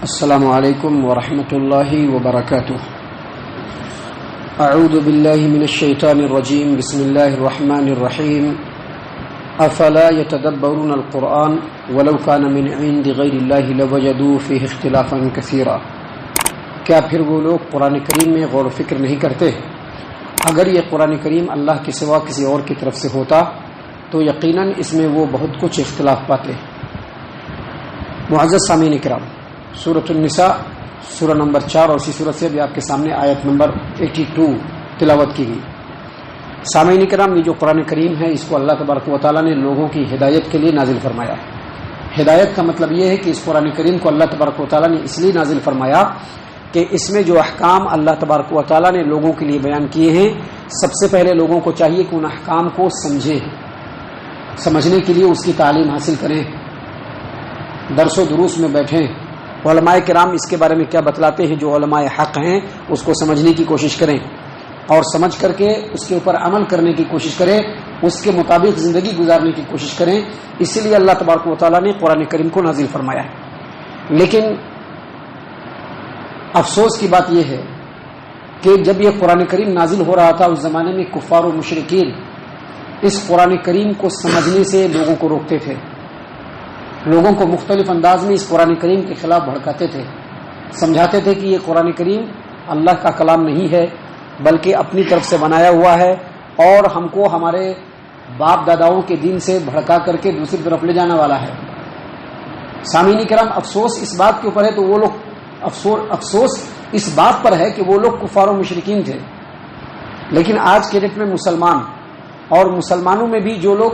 السلام علیکم ورحمۃ اللہ وبرکاتہ۔ اعوذ باللہ من الشیطان الرجیم، بسم اللہ الرحمن الرحیم۔ افلا يتدبرون القرآن ولو كان من عند غیر اللہ لوجدوا فیہ اختلافا کثیرا۔ کیا پھر وہ لوگ قرآن کریم میں غور و فکر نہیں کرتے؟ اگر یہ قرآن کریم اللہ کے سوا کسی اور کی طرف سے ہوتا تو یقیناً اس میں وہ بہت کچھ اختلاف پاتے۔ معزز سامعین کرام، سورۃ النساء سورہ نمبر 4 اور اسی سورت سے بھی آپ کے سامنے آیت نمبر 82 تلاوت کی گئی۔ سامعین کرام، یہ جو قرآن کریم ہے اس کو اللہ تبارک و تعالیٰ نے لوگوں کی ہدایت کے لیے نازل فرمایا ہے۔ ہدایت کا مطلب یہ ہے کہ اس قرآن کریم کو اللہ تبارک و تعالیٰ نے اس لیے نازل فرمایا کہ اس میں جو احکام اللہ تبارک و تعالیٰ نے لوگوں کے لیے بیان کیے ہیں، سب سے پہلے لوگوں کو چاہیے کہ ان احکام کو سمجھیں، سمجھنے کے لیے اس کی تعلیم حاصل کریں، درس و دروس میں بیٹھیں، علماء کرام اس کے بارے میں کیا بتلاتے ہیں، جو علماء حق ہیں اس کو سمجھنے کی کوشش کریں اور سمجھ کر کے اس کے اوپر عمل کرنے کی کوشش کریں، اس کے مطابق زندگی گزارنے کی کوشش کریں۔ اسی لیے اللہ تبارک و تعالیٰ نے قرآن کریم کو نازل فرمایا ہے۔ لیکن افسوس کی بات یہ ہے کہ جب یہ قرآن کریم نازل ہو رہا تھا اس زمانے میں کفار و مشرکین اس قرآن کریم کو سمجھنے سے لوگوں کو روکتے تھے، لوگوں کو مختلف انداز میں اس قرآن کریم کے خلاف بھڑکاتے تھے، سمجھاتے تھے کہ یہ قرآن کریم اللہ کا کلام نہیں ہے بلکہ اپنی طرف سے بنایا ہوا ہے اور ہم کو ہمارے باپ داداؤں کے دین سے بھڑکا کر کے دوسری طرف لے جانے والا ہے۔ سامعین کرام، افسوس اس بات کے اوپر ہے تو وہ لوگ افسوس اس بات پر ہے کہ وہ لوگ کفار و مشرکین تھے۔ لیکن آج کے ڈیٹ میں مسلمان اور مسلمانوں میں بھی جو لوگ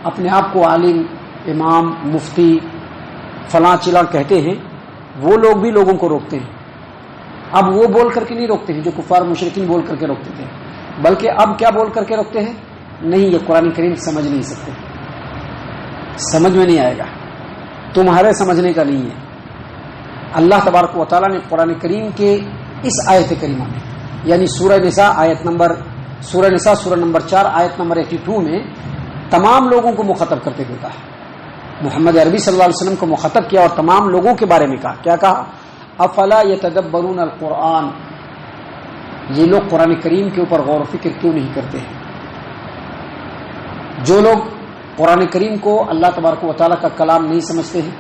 اپنے آپ کو عالم، امام، مفتی، فلاں چلا کہتے ہیں، وہ لوگ بھی لوگوں کو روکتے ہیں۔ اب وہ بول کر کے نہیں روکتے ہیں جو کفار مشرکین بول کر کے روکتے تھے، بلکہ اب کیا بول کر کے روکتے ہیں؟ نہیں، یہ قرآن کریم سمجھ نہیں سکتے، سمجھ میں نہیں آئے گا، تمہارے سمجھنے کا نہیں ہے۔ اللہ تبارک و تعالیٰ نے قرآن کریم کے اس آیت کریمہ میں یعنی سورہ نساء سورہ نمبر 4 آیت نمبر 82 میں تمام لوگوں کو مخاطب کرتے ہوئے کہا، محمد عربی صلی اللہ علیہ وسلم کو مخاطب کیا اور تمام لوگوں کے بارے میں کہا۔ کیا کہا؟ افلا یتدبرون القرآن، یہ لوگ قرآن کریم کے اوپر غور و فکر کیوں نہیں کرتے ہیں؟ جو لوگ قرآن کریم کو اللہ تبارک و تعالیٰ کا کلام نہیں سمجھتے ہیں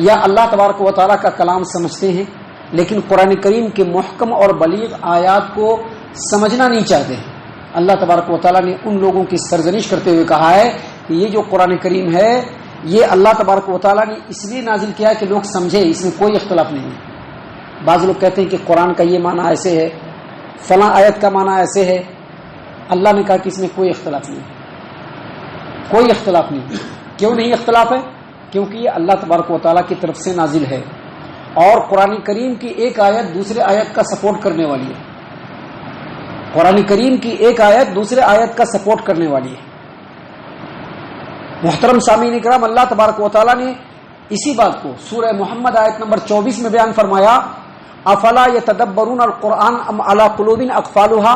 یا اللہ تبارک و تعالیٰ کا کلام سمجھتے ہیں لیکن قرآن کریم کے محکم اور بلیغ آیات کو سمجھنا نہیں چاہتے ہیں، اللہ تبارک و تعالیٰ نے ان لوگوں کی سرزنش کرتے ہوئے کہا ہے کہ یہ جو قرآن کریم ہے یہ اللہ تبارک و تعالیٰ نے اس لیے نازل کیا ہے کہ لوگ سمجھے، اس میں کوئی اختلاف نہیں ہے۔ بعض لوگ کہتے ہیں کہ قرآن کا یہ معنی ایسے ہے، فلاں آیت کا معنی ایسے ہے۔ اللہ نے کہا کہ اس میں کوئی اختلاف نہیں ہے، کوئی اختلاف نہیں ہے۔ کیوں نہیں اختلاف ہے؟ کیونکہ یہ اللہ تبارک و تعالیٰ کی طرف سے نازل ہے اور قرآن کریم کی ایک آیت دوسرے آیت کا سپورٹ کرنے والی ہے، قرآن کریم کی ایک آیت دوسرے آیت کا سپورٹ کرنے والی ہے۔ محترم سامعین کرام، اللہ تبارک و تعالیٰ نے اسی بات کو سورہ محمد آیت نمبر 24 میں بیان فرمایا، افلا یتدبرون القرآن ام علی قلوب اقفالها،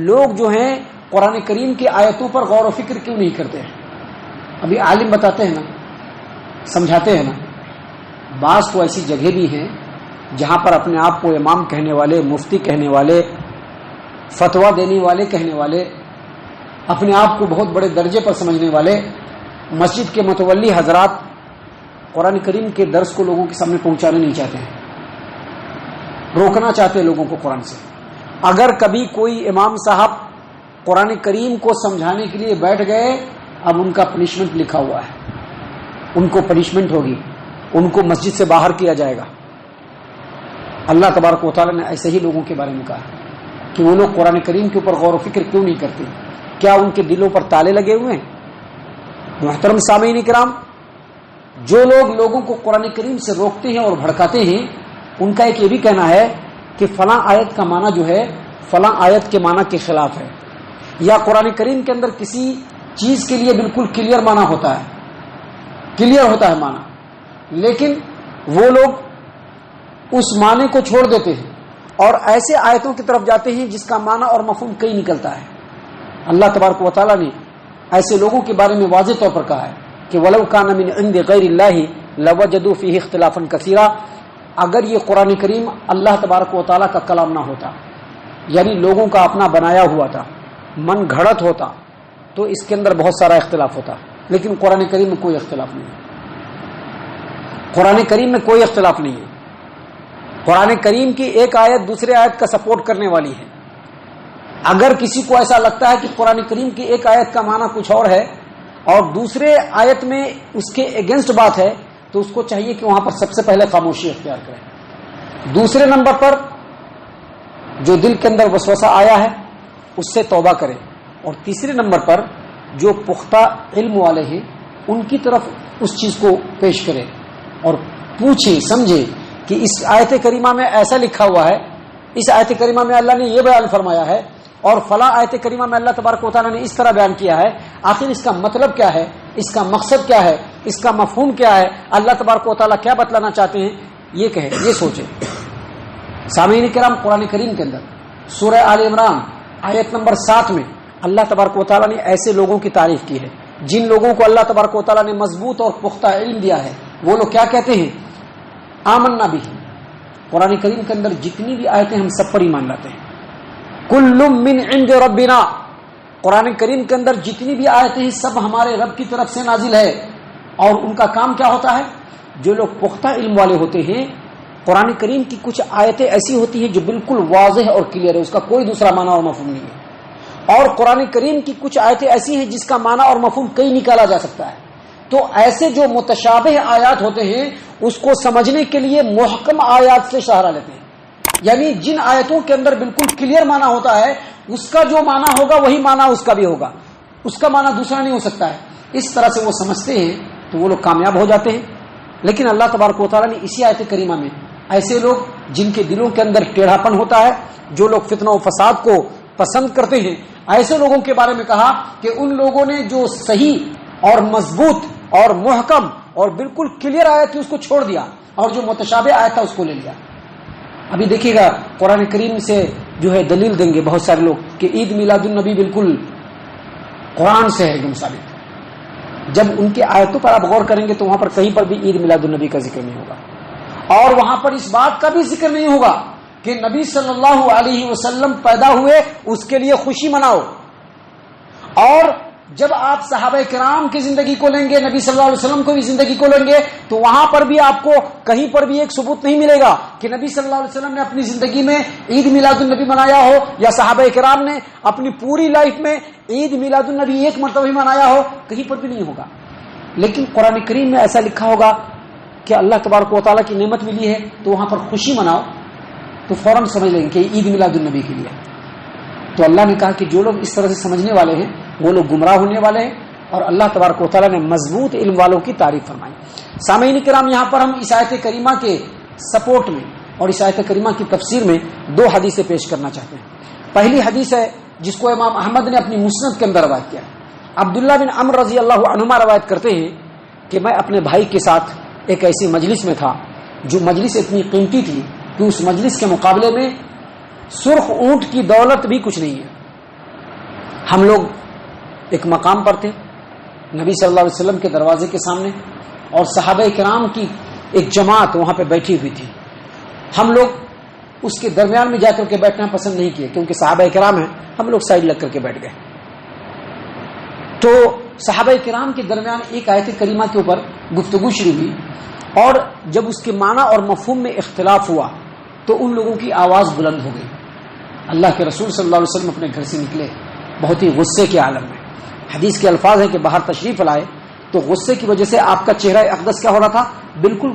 لوگ جو ہیں قرآن کریم کی آیتوں پر غور و فکر کیوں نہیں کرتے ہیں؟ ابھی عالم بتاتے ہیں نا، سمجھاتے ہیں نا، بعض تو ایسی جگہ بھی ہیں جہاں پر اپنے آپ کو امام کہنے والے، مفتی کہنے والے، فتویٰ دینے والے کہنے والے، اپنے آپ کو بہت بڑے درجے پر سمجھنے والے مسجد کے متولی حضرات قرآن کریم کے درس کو لوگوں کے سامنے پہنچانا نہیں چاہتے ہیں، روکنا چاہتے ہیں لوگوں کو قرآن سے۔ اگر کبھی کوئی امام صاحب قرآن کریم کو سمجھانے کے لیے بیٹھ گئے، اب ان کا پنشمنٹ لکھا ہوا ہے، ان کو پنشمنٹ ہوگی، ان کو مسجد سے باہر کیا جائے گا۔ اللہ تبارک و تعالیٰ نے ایسے ہی لوگوں کے بارے میں کہا کہ وہ لوگ قرآن کریم کے اوپر غور و فکر کیوں نہیں کرتے؟ کیا ان کے دلوں پر تالے لگے ہوئے ہیں؟ محترم سامعین کرام، جو لوگ لوگوں کو قرآن کریم سے روکتے ہیں اور بھڑکاتے ہیں، ان کا ایک یہ بھی کہنا ہے کہ فلاں آیت کا معنی جو ہے فلاں آیت کے معنی کے خلاف ہے، یا قرآن کریم کے اندر کسی چیز کے لیے بالکل کلیئر معنی ہوتا ہے، کلیئر ہوتا ہے معنی، لیکن وہ لوگ اس معنی کو چھوڑ دیتے ہیں اور ایسے آیتوں کی طرف جاتے ہیں جس کا معنی اور مفہوم کئی نکلتا ہے۔ اللہ تبارک و تعالیٰ نے ایسے لوگوں کے بارے میں واضح طور پر کہا ہے کہ وَلَوْ كَانَ مِنْ عِنْدِ غَيْرِ اللَّهِ لَوَجَدُوا فِيهِ اخْتِلَافًا كَثِيرًا، اگر یہ قرآن کریم اللہ تبارک و تعالیٰ کا کلام نہ ہوتا، یعنی لوگوں کا اپنا بنایا ہوا تھا، من گھڑت ہوتا، تو اس کے اندر بہت سارا اختلاف ہوتا. لیکن قرآن کریم میں کوئی اختلاف نہیں ہے. قرآن کریم میں کوئی اختلاف نہیں ہے. قرآن کریم کی ایک آیت دوسرے آیت کا سپورٹ کرنے والی ہے. اگر کسی کو ایسا لگتا ہے کہ قرآن کریم کی ایک آیت کا معنی کچھ اور ہے اور دوسرے آیت میں اس کے اگینسٹ بات ہے، تو اس کو چاہیے کہ وہاں پر سب سے پہلے خاموشی اختیار کرے. دوسرے نمبر پر جو دل کے اندر وسوسہ آیا ہے اس سے توبہ کرے. اور تیسرے نمبر پر جو پختہ علم والے ہیں ان کی طرف اس چیز کو پیش کرے اور پوچھے سمجھے کہ اس آیت کریمہ میں ایسا لکھا ہوا ہے، اس آیت کریمہ میں اللہ نے یہ بیان فرمایا ہے، اور فلاں آیت کریمہ میں اللہ تبارک و تعالیٰ نے اس طرح بیان کیا ہے. آخر اس کا مطلب کیا ہے، اس کا مقصد کیا ہے، اس کا مفہوم کیا ہے، اللہ تبارک و تعالیٰ کیا بتلانا چاہتے ہیں، یہ کہے، یہ سوچے. سامعین کرام، قرآن کریم کے اندر سورہ آل عمران آیت نمبر 7 میں اللہ تبارک و تعالیٰ نے ایسے لوگوں کی تعریف کی ہے جن لوگوں کو اللہ تبارک و تعالیٰ نے مضبوط اور پختہ علم دیا ہے. وہ لوگ کیا کہتے ہیں؟ آمنا بھی. قرآن کریم کے اندر جتنی بھی آیتیں ہم سب پر ایمان لاتے ہیں. کل من عند ربنا، قرآن کریم کے اندر جتنی بھی آیتیں ہیں سب ہمارے رب کی طرف سے نازل ہے. اور ان کا کام کیا ہوتا ہے؟ جو لوگ پختہ علم والے ہوتے ہیں، قرآن کریم کی کچھ آیتیں ایسی ہوتی ہیں جو بالکل واضح اور کلیئر ہے، اس کا کوئی دوسرا معنی اور مفہوم نہیں ہے. اور قرآن کریم کی کچھ آیتیں ایسی ہیں جس کا معنی اور مفہوم کئی نکالا جا سکتا ہے. تو ایسے جو متشابہ آیات ہوتے ہیں اس کو سمجھنے کے لیے محکم آیات سے سہارا لیتے ہیں. یعنی جن آیتوں کے اندر بالکل کلیئر معنی ہوتا ہے اس کا جو معنی ہوگا وہی معنی اس کا بھی ہوگا، اس کا معنی دوسرا نہیں ہو سکتا ہے. اس طرح سے وہ سمجھتے ہیں تو وہ لوگ کامیاب ہو جاتے ہیں. لیکن اللہ تبارک و تعالیٰ نے اسی آیت کریمہ میں ایسے لوگ جن کے دلوں کے اندر ٹیڑھاپن ہوتا ہے، جو لوگ فتنہ و فساد کو پسند کرتے ہیں، ایسے لوگوں کے بارے میں کہا کہ ان لوگوں نے جو صحیح اور مضبوط اور محکم اور بالکل کلیئر آیت تھی اس کو چھوڑ دیا اور جو متشابہ آیت تھا اس کو لے لیا. ابھی دیکھیے گا قرآن کریم سے جو ہے دلیل دیں گے بہت سارے لوگ کہ عید میلاد النبی بالکل قرآن سے ہے ایک دم ثابت. جب ان کی آیتوں پر آپ غور کریں گے تو وہاں پر کہیں پر بھی عید میلاد النبی کا ذکر نہیں ہوگا، اور وہاں پر اس بات کا بھی ذکر نہیں ہوگا کہ نبی صلی اللہ علیہ وسلم پیدا ہوئے اس کے لیے خوشی مناؤ. اور جب آپ صحابہ کرام کی زندگی کو لیں گے، نبی صلی اللہ علیہ وسلم کو بھی زندگی کو لیں گے، تو وہاں پر بھی آپ کو کہیں پر بھی ایک ثبوت نہیں ملے گا کہ نبی صلی اللہ علیہ وسلم نے اپنی زندگی میں عید میلاد النبی منایا ہو، یا صحابہ کرام نے اپنی پوری لائف میں عید میلاد النبی ایک مرتبہ ہی منایا ہو، کہیں پر بھی نہیں ہوگا. لیکن قرآن کریم میں ایسا لکھا ہوگا کہ اللہ تبارک و تعالیٰ کی نعمت ملی ہے تو وہاں پر خوشی مناؤ، تو فوراً سمجھ لیں گے کہ عید میلاد النبی کے لیے. تو اللہ نے کہا کہ جو لوگ اس طرح سے سمجھنے والے ہیں وہ لوگ گمراہ ہونے والے ہیں، اور اللہ تبارک و تعالیٰ نے مضبوط علم والوں کی تعریف فرمائی. سامعین کرام، یہاں پر ہم اس آیت کریمہ کے سپورٹ میں اور اس آیت کریمہ کی تفسیر میں دو حدیثیں پیش کرنا چاہتے ہیں. پہلی حدیث ہے جس کو امام احمد نے اپنی مسند کے اندر روایت کیا. عبداللہ بن عمر رضی اللہ عنہما روایت کرتے ہیں کہ میں اپنے بھائی کے ساتھ ایک ایسی مجلس میں تھا جو مجلس اتنی قیمتی تھی کہ اس مجلس کے مقابلے میں سرخ اونٹ کی دولت بھی کچھ نہیں ہے. ہم لوگ ایک مقام پر تھے نبی صلی اللہ علیہ وسلم کے دروازے کے سامنے، اور صحابہ کرام کی ایک جماعت وہاں پہ بیٹھی ہوئی تھی. ہم لوگ اس کے درمیان میں جا کر کے بیٹھنا پسند نہیں کیے کیونکہ صحابہ کرام ہیں، ہم لوگ سائڈ لگ کر کے بیٹھ گئے. تو صحابہ کرام کے درمیان ایک آیت کریمہ کے اوپر گفتگو شروع ہوئی، اور جب اس کے معنی اور مفہوم میں اختلاف ہوا تو ان لوگوں کی آواز بلند ہو گئی. اللہ کے رسول صلی اللہ علیہ وسلم اپنے گھر سے نکلے بہت ہی غصے کے عالم میں. حدیث کے الفاظ ہیں کہ باہر تشریف لائے تو غصے کی وجہ سے آپ کا چہرہ اقدس کیا ہو رہا تھا؟ بالکل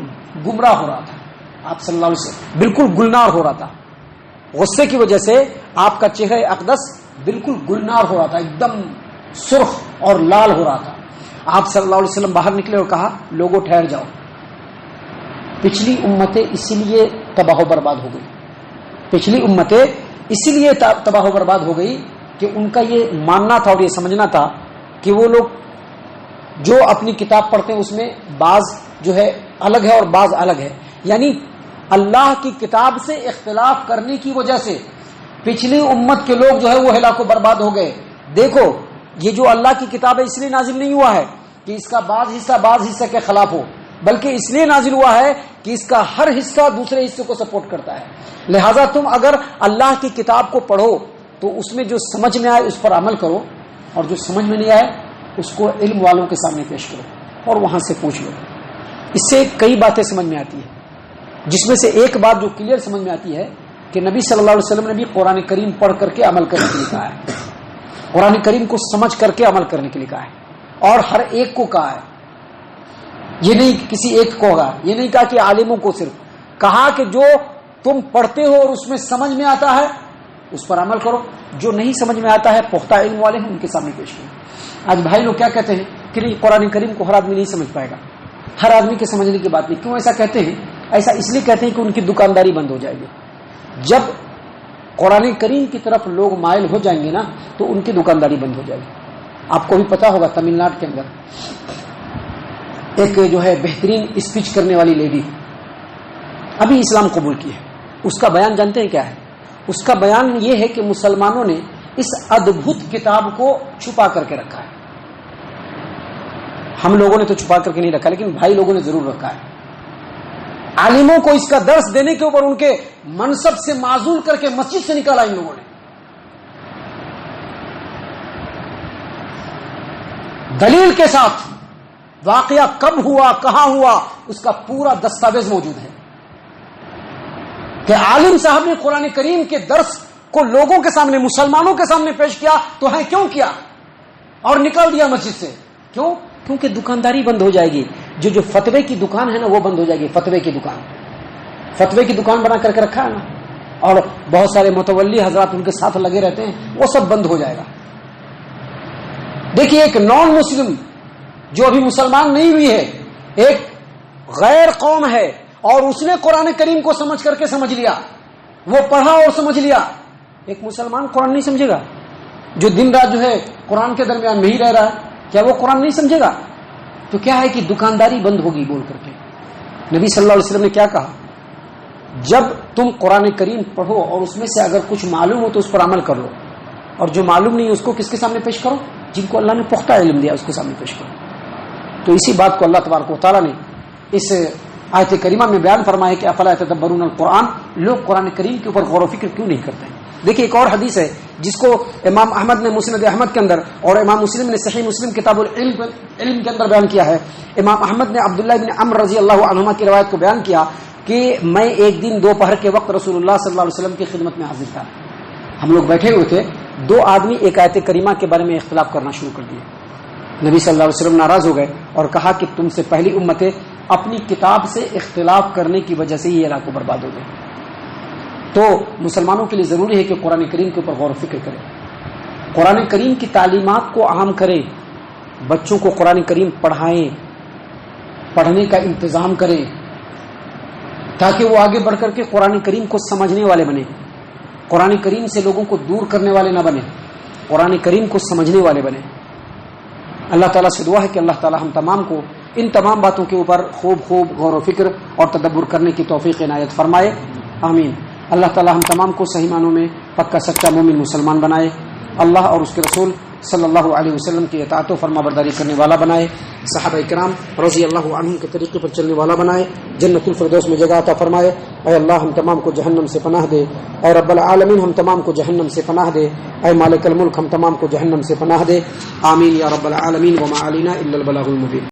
گمراہ ہو رہا تھا. آپ صلی اللہ علیہ وسلم بالکل گلنار ہو رہا تھا. غصے کی وجہ سے آپ کا چہرہ اقدس بالکل گلنار ہو رہا تھا، ایک دم سرخ اور لال ہو رہا تھا. آپ صلی اللہ علیہ وسلم باہر نکلے اور کہا لوگوں ٹھہر جاؤ، پچھلی امتیں اسی لیے تباہ و برباد ہو گئی. پچھلی امتیں اسی لیے تباہ و برباد ہو گئی کہ ان کا یہ ماننا تھا اور یہ سمجھنا تھا کہ وہ لوگ جو اپنی کتاب پڑھتے ہیں اس میں بعض جو ہے الگ ہے اور بعض الگ ہے. یعنی اللہ کی کتاب سے اختلاف کرنے کی وجہ سے پچھلی امت کے لوگ جو ہے وہ ہلاک و برباد ہو گئے. دیکھو یہ جو اللہ کی کتاب ہے اس لیے نازل نہیں ہوا ہے کہ اس کا بعض حصہ کے خلاف ہو، بلکہ اس لیے نازل ہوا ہے کہ اس کا ہر حصہ دوسرے حصے کو سپورٹ کرتا ہے. لہذا تم اگر اللہ کی کتاب کو پڑھو تو اس میں جو سمجھ میں آئے اس پر عمل کرو، اور جو سمجھ میں نہیں آئے اس کو علم والوں کے سامنے پیش کرو اور وہاں سے پوچھ لو. اس سے کئی باتیں سمجھ میں آتی ہیں، جس میں سے ایک بات جو کلیئر سمجھ میں آتی ہے کہ نبی صلی اللہ علیہ وسلم نے بھی قرآن کریم پڑھ کر کے عمل کرنے کے لیے کہا ہے، قرآن کریم کو سمجھ کر کے عمل کرنے کے لیے کہا ہے، اور ہر ایک کو کہا ہے. یہ نہیں کسی ایک کو ہوگا، یہ نہیں کہا کہ عالموں کو صرف کہا کہ جو تم پڑھتے ہو اور اس میں سمجھ میں آتا ہے اس پر عمل کرو، جو نہیں سمجھ میں آتا ہے پختہ علم والے ہیں ان کے سامنے پیش کرو. آج بھائی لوگ کیا کہتے ہیں کہ نہیں قرآن کریم کو ہر آدمی نہیں سمجھ پائے گا، ہر آدمی کے سمجھنے کی بات نہیں. کیوں ایسا کہتے ہیں؟ ایسا اس لیے کہتے ہیں کہ ان کی دکانداری بند ہو جائے گی. جب قرآن کریم کی طرف لوگ مائل ہو جائیں گے نا تو ان کی دکانداری بند ہو جائے گی. آپ کو بھی پتا ہوگا تمل ناڈو کے اندر ایک جو ہے بہترین اسپیچ کرنے والی لیڈی ابھی اسلام قبول کی ہے. اس کا بیان جانتے ہیں کیا ہے؟ اس کا بیان یہ ہے کہ مسلمانوں نے اس ادبھت کتاب کو چھپا کر کے رکھا ہے. ہم لوگوں نے تو چھپا کر کے نہیں رکھا، لیکن بھائی لوگوں نے ضرور رکھا ہے. عالموں کو اس کا درس دینے کے اوپر ان کے منصب سے معزول کر کے مسجد سے نکالا ان لوگوں نے. دلیل کے ساتھ واقعہ کب ہوا، کہاں ہوا، اس کا پورا دستاویز موجود ہے کہ عالم صاحب نے قرآن کریم کے درس کو لوگوں کے سامنے، مسلمانوں کے سامنے پیش کیا تو ہے کیوں کیا، اور نکال دیا مسجد سے. کیوں؟ کیونکہ دکانداری بند ہو جائے گی. جو فتوے کی دکان ہے نا وہ بند ہو جائے گی. فتوے کی دکان بنا کر کے رکھا ہے نا، اور بہت سارے متولی حضرات ان کے ساتھ لگے رہتے ہیں، وہ سب بند ہو جائے گا. دیکھیے ایک نان مسلم جو ابھی مسلمان نہیں ہوئی ہے، ایک غیر قوم ہے، اور اس نے قرآن کریم کو سمجھ کر کے سمجھ لیا، وہ پڑھا اور سمجھ لیا. ایک مسلمان قرآن نہیں سمجھے گا جو دن رات جو ہے قرآن کے درمیان میں ہی رہ رہا ہے، کیا وہ قرآن نہیں سمجھے گا؟ تو کیا ہے کہ دکانداری بند ہوگی بول کر کے. نبی صلی اللہ علیہ وسلم نے کیا کہا؟ جب تم قرآن کریم پڑھو اور اس میں سے اگر کچھ معلوم ہو تو اس پر عمل کر لو، اور جو معلوم نہیں اس کو کس کے سامنے پیش کرو؟ جن کو اللہ نے پختہ علم دیا اس کے سامنے پیش کرو. تو اسی بات کو اللہ تبارک و تعالیٰ نے اس آیت کریمہ میں بیان فرمایا کہ افلا یتدبرون القرآن، لوگ قرآن کریم کے اوپر غور و فکر کیوں نہیں کرتے ہیں. دیکھیے ایک اور حدیث ہے جس کو امام احمد نے مسند احمد کے اندر اور امام مسلم نے صحیح مسلم کتاب العلم کے اندر بیان کیا ہے. امام احمد نے عبداللہ بن عمرو رضی اللہ عنہما کی روایت کو بیان کیا کہ میں ایک دن دوپہر کے وقت رسول اللہ صلی اللہ علیہ وسلم کی خدمت میں حاضر تھا. ہم لوگ بیٹھے ہوئے تھے، دو آدمی ایک آیت کریمہ کے بارے میں اختلاف کرنا شروع کر دیے. نبی صلی اللہ علیہ وسلم ناراض ہو گئے اور کہا کہ تم سے پہلی امتیں اپنی کتاب سے اختلاف کرنے کی وجہ سے یہ علاقہ برباد ہو گئے. تو مسلمانوں کے لیے ضروری ہے کہ قرآن کریم کے اوپر غور و فکر کریں، قرآن کریم کی تعلیمات کو عام کریں، بچوں کو قرآن کریم پڑھائیں، پڑھنے کا انتظام کریں تاکہ وہ آگے بڑھ کر کے قرآن کریم کو سمجھنے والے بنے، قرآن کریم سے لوگوں کو دور کرنے والے نہ بنے، قرآن کریم کو سمجھنے والے بنے. اللہ تعالیٰ سے دعا ہے کہ اللہ تعالیٰ ہم تمام کو ان تمام باتوں کے اوپر خوب غور و فکر اور تدبر کرنے کی توفیق عنایت فرمائے. آمین. اللہ تعالیٰ ہم تمام کو صحیح معنوں میں پکا سچا مومن مسلمان بنائے، اللہ اور اس کے رسول صلی اللہ علیہ وسلم کی اطاعت و فرما برداری کرنے والا بنائے، صحابہ کرام رضی اللہ عنہم کے طریقے پر چلنے والا بنائے، جنت الفردوس میں جگہ عطا فرمائے. اے اللہ ہم تمام کو جہنم سے پناہ دے، اے رب العالمین ہم تمام کو جہنم سے پناہ دے، اے مالک الملک ہم تمام کو جہنم سے پناہ دے. آمین یا رب العالمین. وما علینا الا البلاغ المبین.